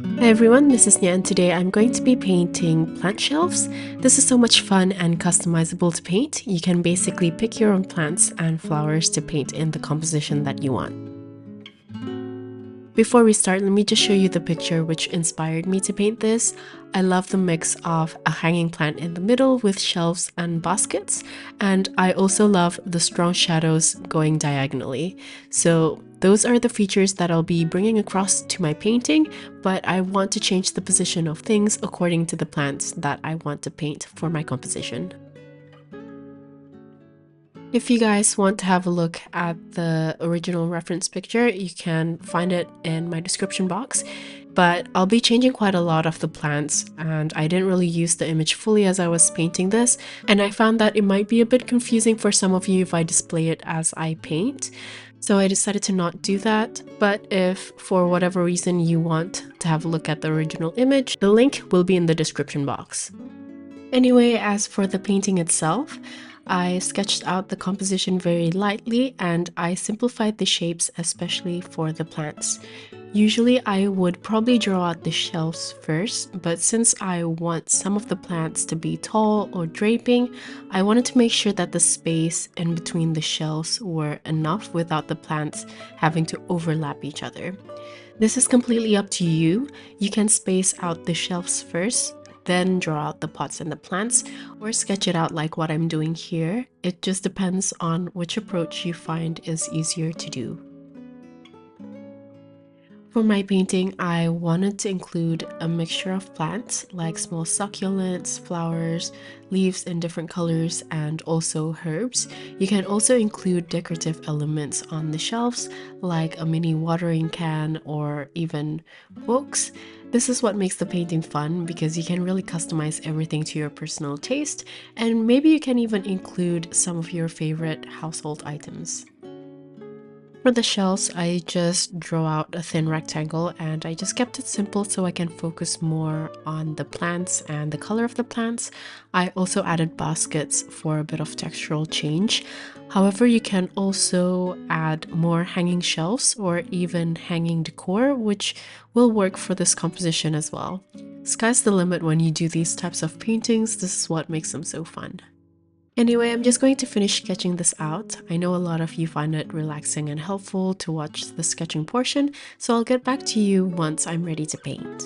Hi everyone, this is Nia and today I'm going to be painting plant shelves. This is so much fun and customizable to paint. You can basically pick your own plants and flowers to paint in the composition that you want. Before we start, let me just show you the picture which inspired me to paint this. I love the mix of a hanging plant in the middle with shelves and baskets, and I also love the strong shadows going diagonally. So those are the features that I'll be bringing across to my painting, but I want to change the position of things according to the plants that I want to paint for my composition. If you guys want to have a look at the original reference picture, you can find it in my description box. But I'll be changing quite a lot of the plants, and I didn't really use the image fully as I was painting this, and I found that it might be a bit confusing for some of you if I display it as I paint. So I decided to not do that, but if for whatever reason you want to have a look at the original image, the link will be in the description box. Anyway, as for the painting itself, I sketched out the composition very lightly and I simplified the shapes, especially for the plants. Usually I would probably draw out the shelves first, but since I want some of the plants to be tall or draping, I wanted to make sure that the space in between the shelves were enough without the plants having to overlap each other. This is completely up to you. You can space out the shelves first, then draw out the pots and the plants, or sketch it out like what I'm doing here. It just depends on which approach you find is easier to do. For my painting, I wanted to include a mixture of plants like small succulents, flowers, leaves in different colors, and also herbs. You can also include decorative elements on the shelves like a mini watering can or even books. This is what makes the painting fun because you can really customize everything to your personal taste, and maybe you can even include some of your favorite household items. For the shelves, I just draw out a thin rectangle and I just kept it simple so I can focus more on the plants and the color of the plants. I also added baskets for a bit of textural change. However, you can also add more hanging shelves or even hanging decor, which will work for this composition as well. Sky's the limit when you do these types of paintings. This is what makes them so fun. Anyway, I'm just going to finish sketching this out. I know a lot of you find it relaxing and helpful to watch the sketching portion, so I'll get back to you once I'm ready to paint.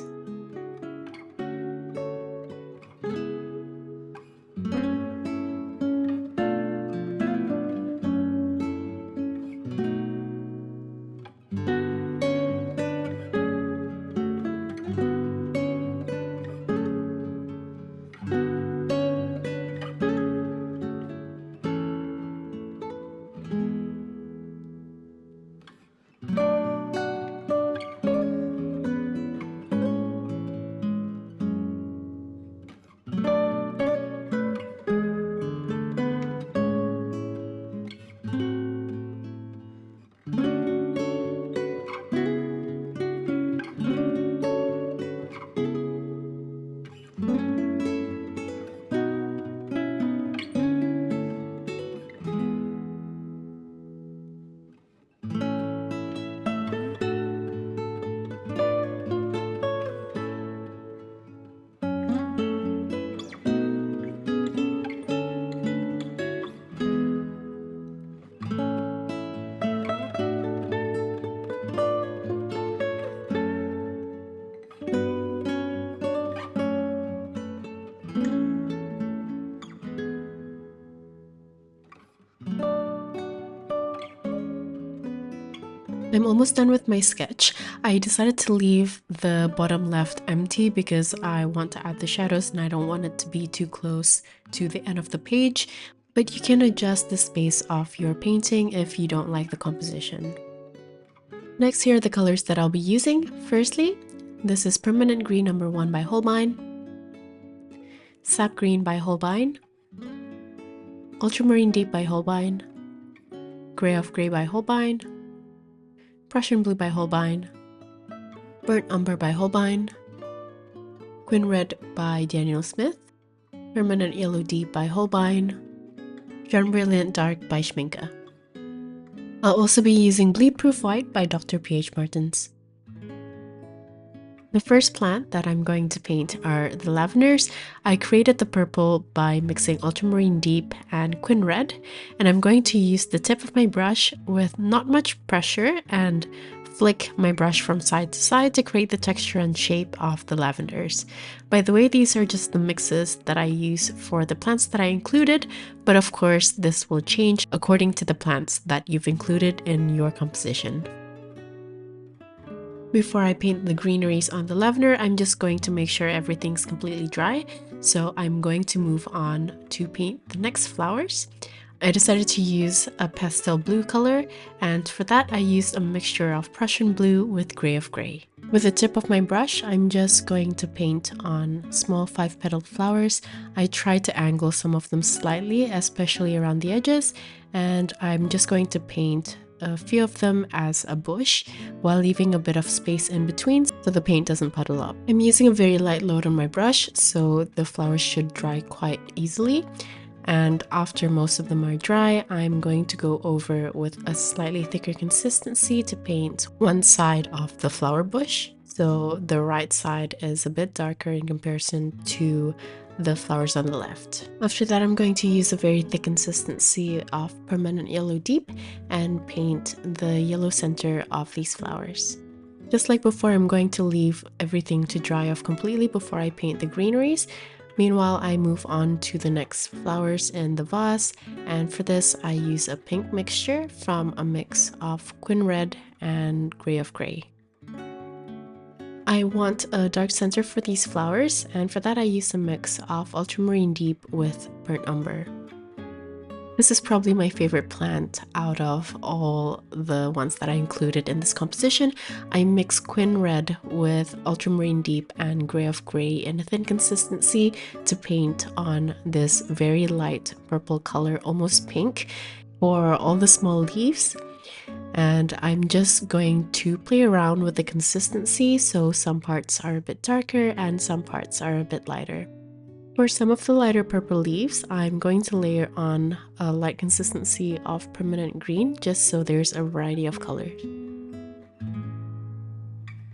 I'm almost done with my sketch. I decided to leave the bottom left empty because I want to add the shadows and I don't want it to be too close to the end of the page, but you can adjust the space of your painting if you don't like the composition. Next, here are the colors that I'll be using. Firstly, this is Permanent Green No. 1 by Holbein, Sap Green by Holbein, Ultramarine Deep by Holbein, Grey of Grey by Holbein, Prussian Blue by Holbein, Burnt Umber by Holbein, Quin Red by Daniel Smith, Permanent Yellow Deep by Holbein, Gem Brilliant Dark by Schmincke. I'll also be using Bleed Proof White by Dr. P.H. Martens. The first plant that I'm going to paint are the lavenders. I created the purple by mixing Ultramarine Deep and Quin Red, and I'm going to use the tip of my brush with not much pressure and flick my brush from side to side to create the texture and shape of the lavenders. By the way, these are just the mixes that I use for the plants that I included, but of course this will change according to the plants that you've included in your composition. Before I paint the greeneries on the lavender, I'm just going to make sure everything's completely dry. So I'm going to move on to paint the next flowers. I decided to use a pastel blue color, and for that I used a mixture of Prussian blue with gray of gray. With the tip of my brush, I'm just going to paint on small 5-petaled flowers. I tried to angle some of them slightly, especially around the edges, and I'm just going to paint a few of them as a bush while leaving a bit of space in between so the paint doesn't puddle up. I'm using a very light load on my brush, so the flowers should dry quite easily. And after most of them are dry, I'm going to go over with a slightly thicker consistency to paint one side of the flower bush. So the right side is a bit darker in comparison to the flowers on the left. After that, I'm going to use a very thick consistency of permanent yellow deep and paint the yellow center of these flowers. Just like before, I'm going to leave everything to dry off completely before I paint the greeneries. Meanwhile, I move on to the next flowers in the vase, and for this I use a pink mixture from a mix of Quin Red and Gray of Gray. I want a dark center for these flowers, and for that I use a mix of Ultramarine Deep with Burnt Umber. This is probably my favorite plant out of all the ones that I included in this composition. I mix Quin Red with Ultramarine Deep and Gray of Gray in a thin consistency to paint on this very light purple color, almost pink, for all the small leaves. And I'm just going to play around with the consistency, so some parts are a bit darker and some parts are a bit lighter. For some of the lighter purple leaves, I'm going to layer on a light consistency of permanent green, just so there's a variety of colors.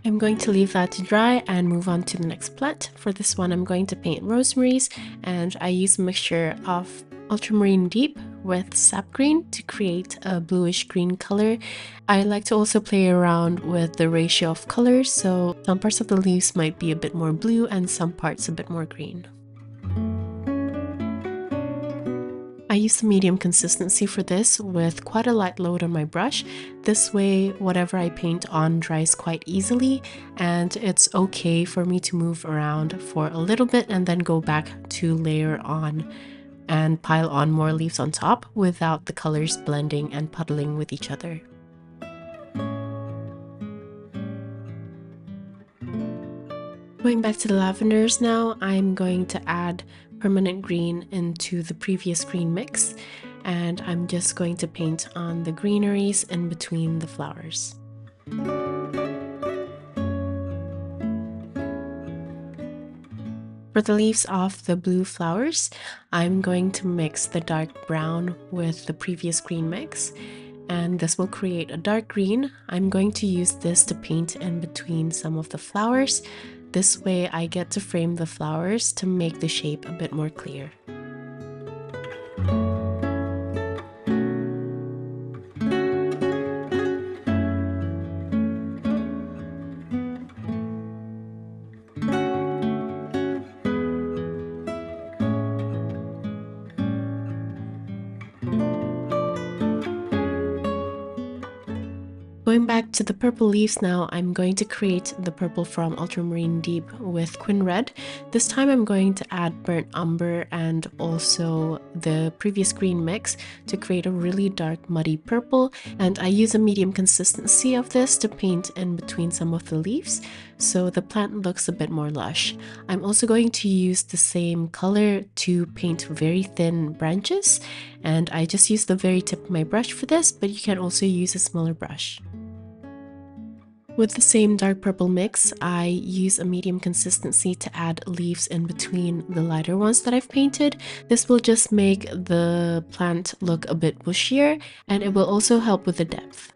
I'm going to leave that to dry and move on to the next plant. For this one, I'm going to paint rosemaries, and I use a mixture of Ultramarine Deep with Sap Green to create a bluish green color. I like to also play around with the ratio of colors, so some parts of the leaves might be a bit more blue and some parts a bit more green. I use the medium consistency for this with quite a light load on my brush. This way, whatever I paint on dries quite easily, and it's okay for me to move around for a little bit and then go back to layer on and pile on more leaves on top without the colors blending and puddling with each other. Going back to the lavenders now, I'm going to add permanent green into the previous green mix, and I'm just going to paint on the greeneries in between the flowers. For the leaves of the blue flowers, I'm going to mix the dark brown with the previous green mix, and this will create a dark green. I'm going to use this to paint in between some of the flowers. This way I get to frame the flowers to make the shape a bit more clear. Going back to the purple leaves now, I'm going to create the purple from Ultramarine Deep with Quin Red. This time I'm going to add Burnt Umber and also the previous green mix to create a really dark muddy purple, and I use a medium consistency of this to paint in between some of the leaves so the plant looks a bit more lush. I'm also going to use the same color to paint very thin branches, and I just use the very tip of my brush for this, but you can also use a smaller brush. With the same dark purple mix, I use a medium consistency to add leaves in between the lighter ones that I've painted. This will just make the plant look a bit bushier, and it will also help with the depth.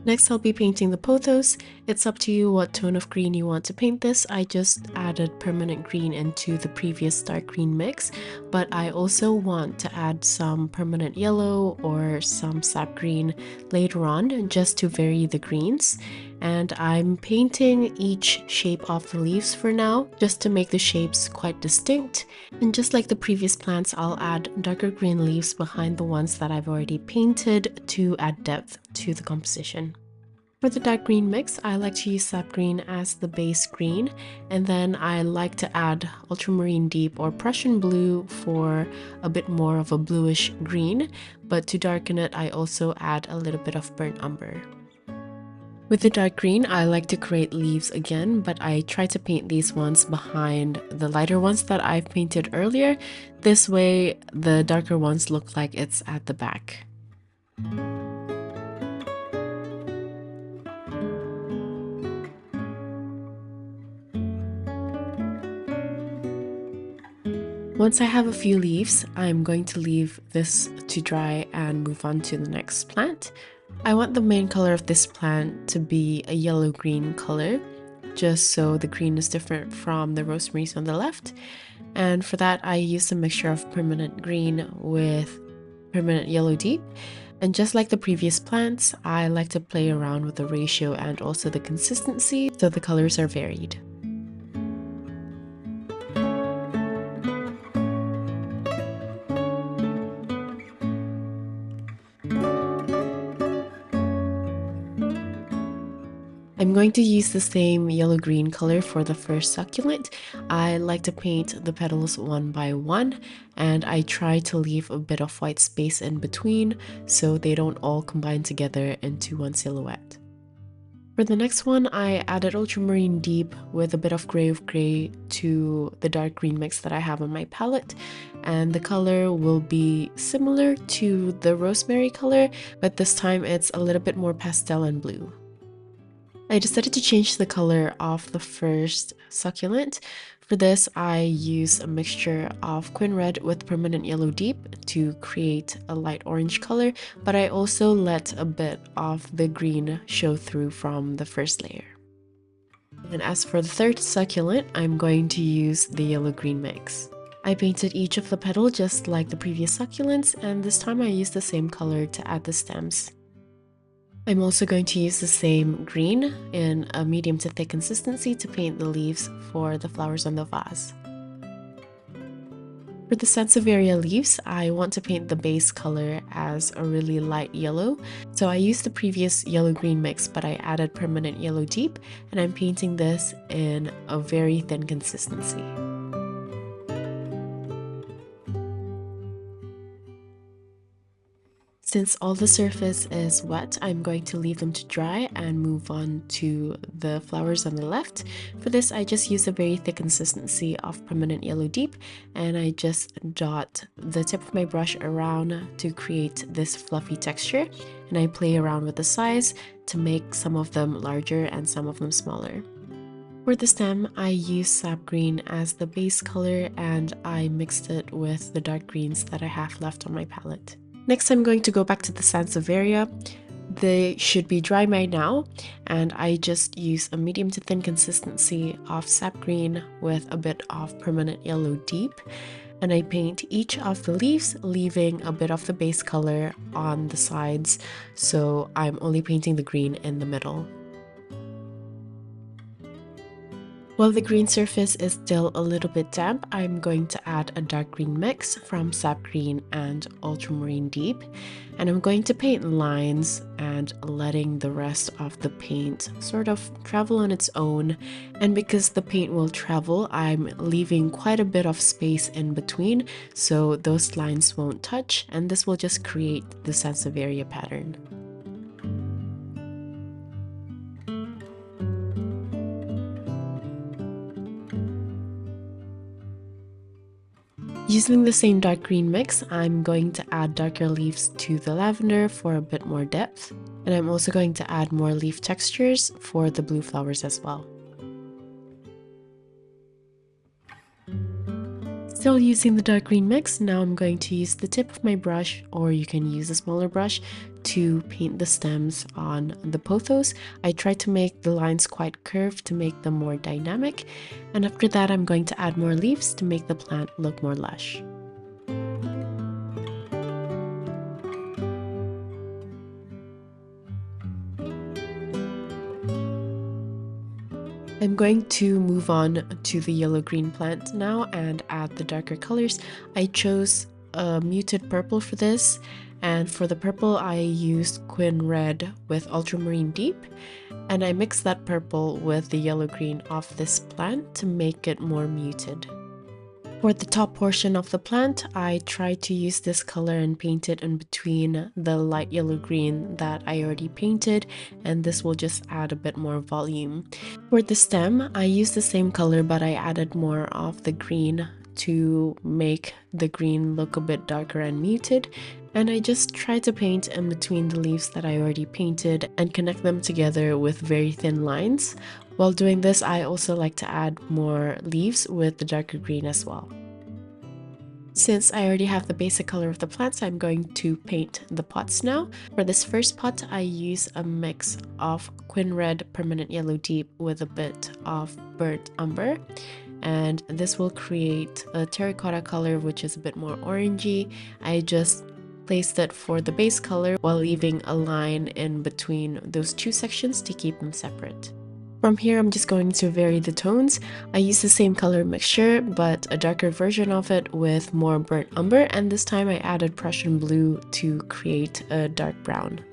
Next, I'll be painting the pothos. It's up to you what tone of green you want to paint this. I just added permanent green into the previous dark green mix, but I also want to add some permanent yellow or some sap green later on just to vary the greens. And I'm painting each shape of the leaves for now, just to make the shapes quite distinct. And just like the previous plants, I'll add darker green leaves behind the ones that I've already painted to add depth to the composition. For the dark green mix, I like to use sap green as the base green, and then I like to add ultramarine deep or Prussian blue for a bit more of a bluish green, but to darken it, I also add a little bit of burnt umber. With the dark green, I like to create leaves again, but I try to paint these ones behind the lighter ones that I've painted earlier. This way, the darker ones look like it's at the back. Once I have a few leaves, I'm going to leave this to dry and move on to the next plant. I want the main color of this plant to be a yellow-green color, just so the green is different from the rosemaries on the left. And for that, I used a mixture of permanent green with permanent yellow deep. And just like the previous plants, I like to play around with the ratio and also the consistency so the colors are varied. I'm going to use the same yellow-green color for the first succulent. I like to paint the petals one by one, and I try to leave a bit of white space in between so they don't all combine together into one silhouette. For the next one, I added ultramarine deep with a bit of gray to the dark green mix that I have on my palette, and the color will be similar to the rosemary color, but this time it's a little bit more pastel and blue. I decided to change the color of the first succulent. For this, I use a mixture of Quin Red with permanent yellow deep to create a light orange color, but I also let a bit of the green show through from the first layer. And as for the third succulent, I'm going to use the yellow-green mix. I painted each of the petals just like the previous succulents, and this time I used the same color to add the stems. I'm also going to use the same green in a medium to thick consistency to paint the leaves for the flowers on the vase. For the Sansevieria leaves, I want to paint the base color as a really light yellow. So I used the previous yellow-green mix, but I added permanent yellow deep, and I'm painting this in a very thin consistency. Since all the surface is wet, I'm going to leave them to dry and move on to the flowers on the left. For this, I just use a very thick consistency of permanent yellow deep, and I just dot the tip of my brush around to create this fluffy texture, and I play around with the size to make some of them larger and some of them smaller. For the stem, I used sap green as the base color, and I mixed it with the dark greens that I have left on my palette. Next, I'm going to go back to the Sansevieria. They should be dry by now, and I just use a medium to thin consistency of sap green with a bit of permanent yellow deep, and I paint each of the leaves, leaving a bit of the base color on the sides, so I'm only painting the green in the middle. While the green surface is still a little bit damp, I'm going to add a dark green mix from Sap Green and Ultramarine Deep, and I'm going to paint lines and letting the rest of the paint sort of travel on its own. And because the paint will travel, I'm leaving quite a bit of space in between so those lines won't touch, and this will just create the Sansevieria pattern. Using the same dark green mix, I'm going to add darker leaves to the lavender for a bit more depth, and I'm also going to add more leaf textures for the blue flowers as well. Still using the dark green mix, now I'm going to use the tip of my brush, or you can use a smaller brush, to paint the stems on the pothos. I try to make the lines quite curved to make them more dynamic, and after that I'm going to add more leaves to make the plant look more lush. I'm going to move on to the yellow-green plant now and add the darker colors. I chose a muted purple for this, and for the purple I used Quin Red with Ultramarine Deep, and I mixed that purple with the yellow-green of this plant to make it more muted. For the top portion of the plant, I tried to use this color and paint it in between the light yellow-green that I already painted, and this will just add a bit more volume. For the stem, I used the same color, but I added more of the green to make the green look a bit darker and muted, and I just tried to paint in between the leaves that I already painted and connect them together with very thin lines. While doing this, I also like to add more leaves with the darker green as well. Since I already have the basic color of the plants, I'm going to paint the pots now. For this first pot, I use a mix of Quin Red Permanent Yellow Deep with a bit of burnt umber, and this will create a terracotta color which is a bit more orangey. I just placed it for the base color while leaving a line in between those two sections to keep them separate. From here, I'm just going to vary the tones. I use the same color mixture, but a darker version of it with more burnt umber, and this time I added Prussian blue to create a dark brown.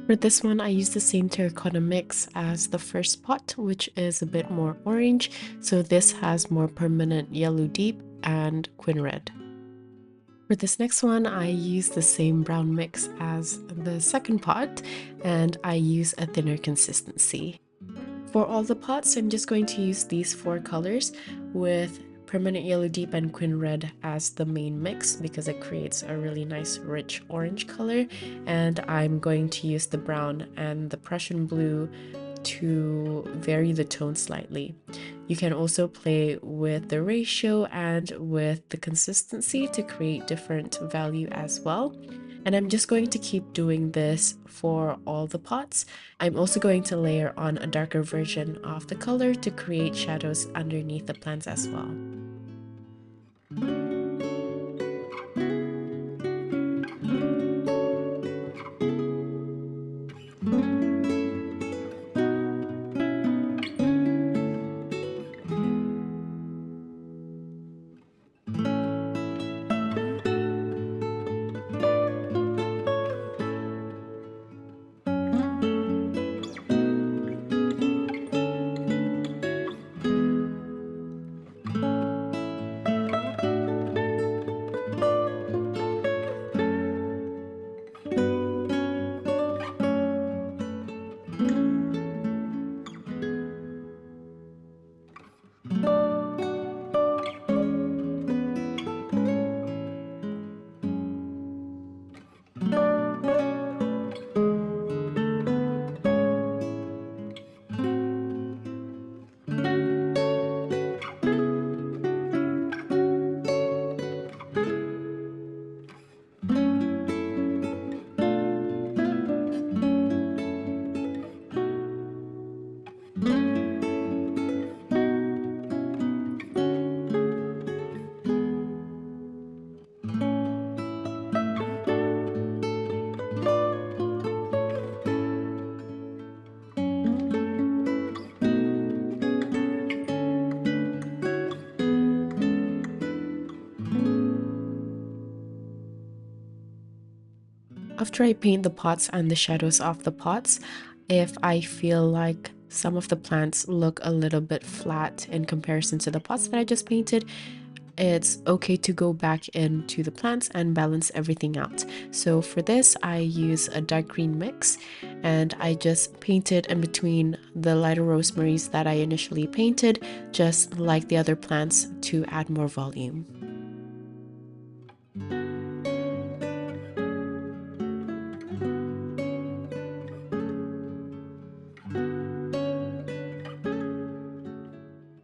For this one, I used the same terracotta mix as the first pot, which is a bit more orange, so this has more permanent yellow deep and Quin Red. For this next one, I use the same brown mix as the second pot, and I use a thinner consistency. For all the pots, I'm just going to use these four colors with Permanent Yellow Deep and Quin Red as the main mix because it creates a really nice rich orange color, and I'm going to use the brown and the Prussian blue to vary the tone slightly. You can also play with the ratio and with the consistency to create different value as well. And I'm just going to keep doing this for all the pots. I'm also going to layer on a darker version of the color to create shadows underneath the plants as well. After I paint the pots and the shadows of the pots, if I feel like some of the plants look a little bit flat in comparison to the pots that I just painted, it's okay to go back into the plants and balance everything out. So for this, I use a dark green mix, and I just painted in between the lighter rosemaries that I initially painted, just like the other plants, to add more volume.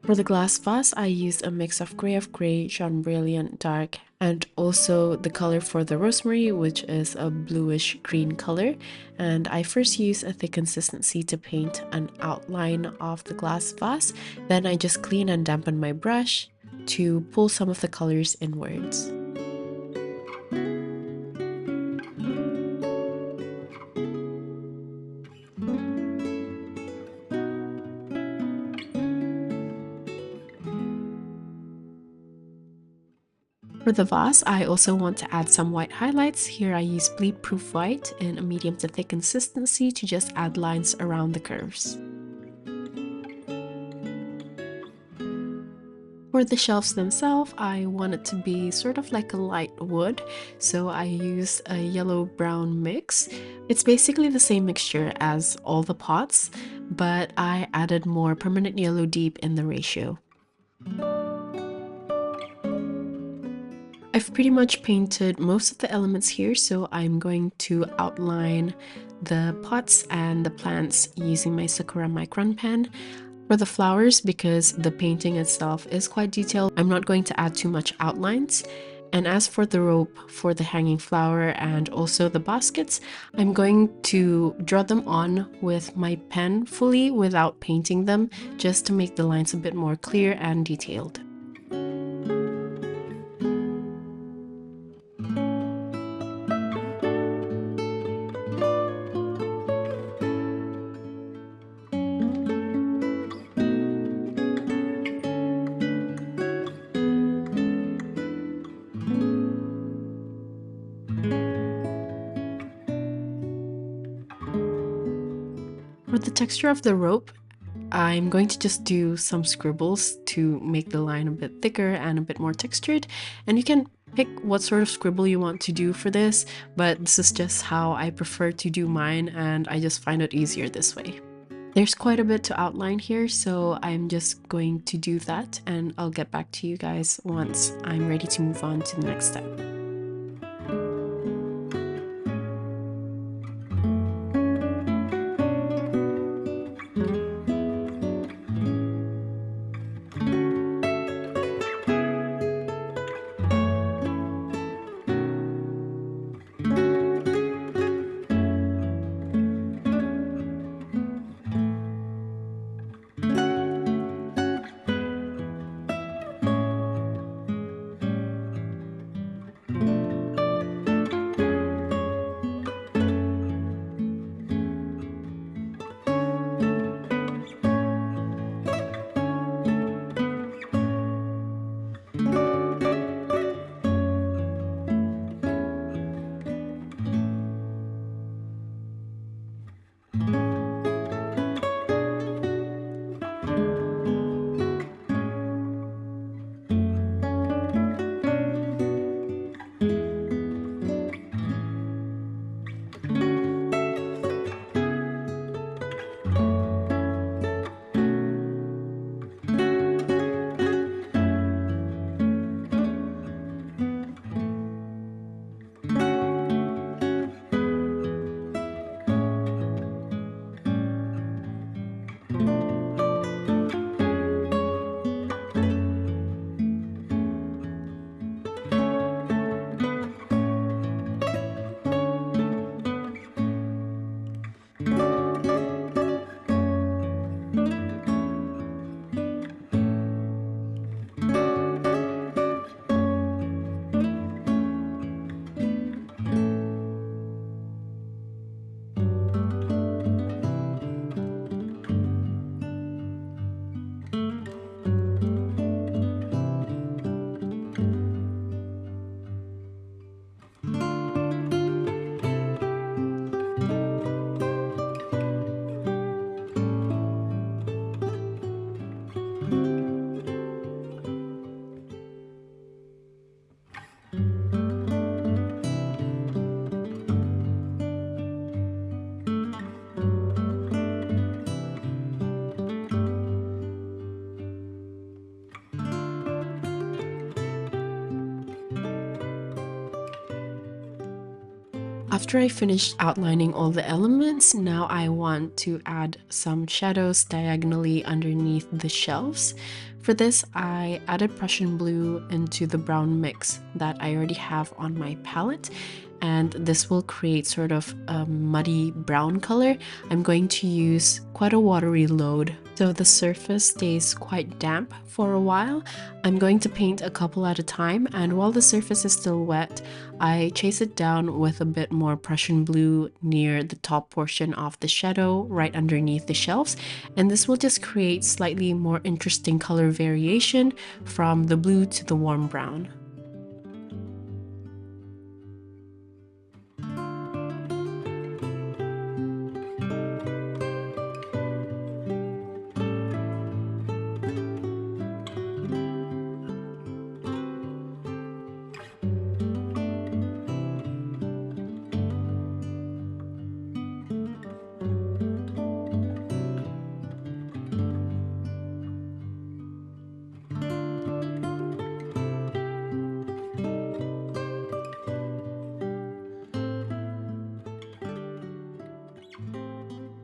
For the glass vase, I used a mix of gray, Jean Brilliant Dark, and also the color for the rosemary, which is a bluish green color. And I first use a thick consistency to paint an outline of the glass vase. Then I just clean and dampen my brush to pull some of the colors inwards. For the vase, I also want to add some white highlights. Here I use bleed proof white in a medium to thick consistency to just add lines around the curves. For the shelves themselves, I want it to be sort of like a light wood, so I use a yellow-brown mix. It's basically the same mixture as all the pots, but I added more permanent yellow deep in the ratio. I've pretty much painted most of the elements here, so I'm going to outline the pots and the plants using my Sakura Micron pen. For the flowers, because the painting itself is quite detailed, I'm not going to add too much outlines. And as for the rope for the hanging flower and also the baskets, I'm going to draw them on with my pen fully without painting them, just to make the lines a bit more clear and detailed. For the texture of the rope, I'm going to just do some scribbles to make the line a bit thicker and a bit more textured, and you can pick what sort of scribble you want to do for this, but this is just how I prefer to do mine, and I just find it easier this way. There's quite a bit to outline here, so I'm just going to do that, and I'll get back to you guys once I'm ready to move on to the next step. After I finished outlining all the elements, now I want to add some shadows diagonally underneath the shelves. For this, I added Prussian blue into the brown mix that I already have on my palette, and this will create sort of a muddy brown color. I'm going to use quite a watery load, so the surface stays quite damp for a while. I'm going to paint a couple at a time, and while the surface is still wet, I chase it down with a bit more Prussian blue near the top portion of the shadow right underneath the shelves, and this will just create slightly more interesting color variation from the blue to the warm brown.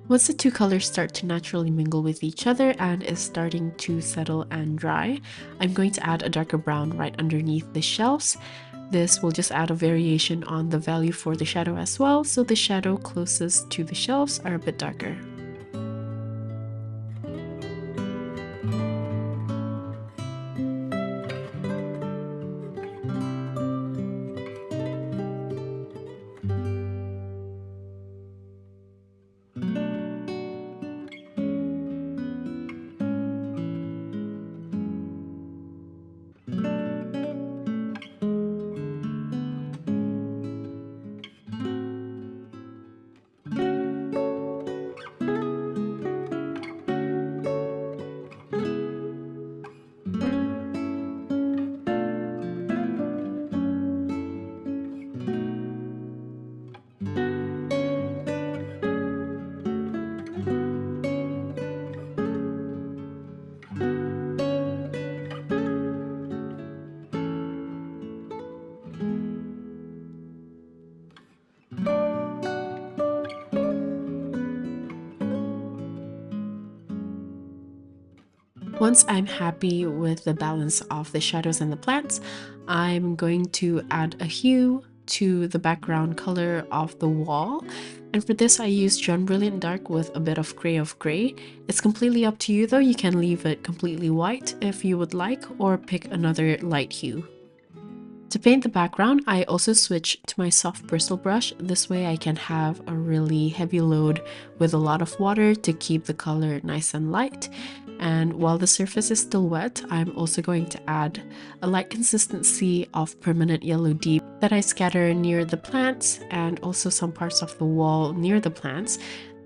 Once the two colors start to naturally mingle with each other and is starting to settle and dry, I'm going to add a darker brown right underneath the shelves. This will just add a variation on the value for the shadow as well, so the shadow closest to the shelves are a bit darker. Once I'm happy with the balance of the shadows and the plants, I'm going to add a hue to the background color of the wall. And for this, I use John Brilliant Dark with a bit of gray. It's completely up to you though. You can leave it completely white if you would like, or pick another light hue. To paint the background, I also switch to my soft bristle brush. This way I can have a really heavy load with a lot of water to keep the color nice and light. And while the surface is still wet, I'm also going to add a light consistency of permanent yellow deep that I scatter near the plants and also some parts of the wall near the plants.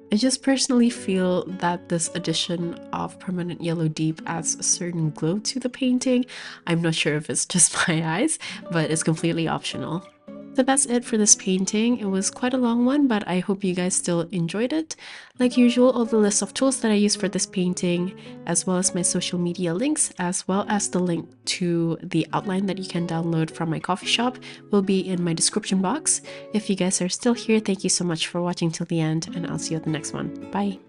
I just personally feel that this addition of permanent yellow deep adds a certain glow to the painting. I'm not sure if it's just my eyes, but it's completely optional. So that's it for this painting. It was quite a long one, but I hope you guys still enjoyed it. Like usual, all the list of tools that I use for this painting, as well as my social media links, as well as the link to the outline that you can download from my coffee shop, will be in my description box. If you guys are still here, thank you so much for watching till the end, and I'll see you at the next one. Bye!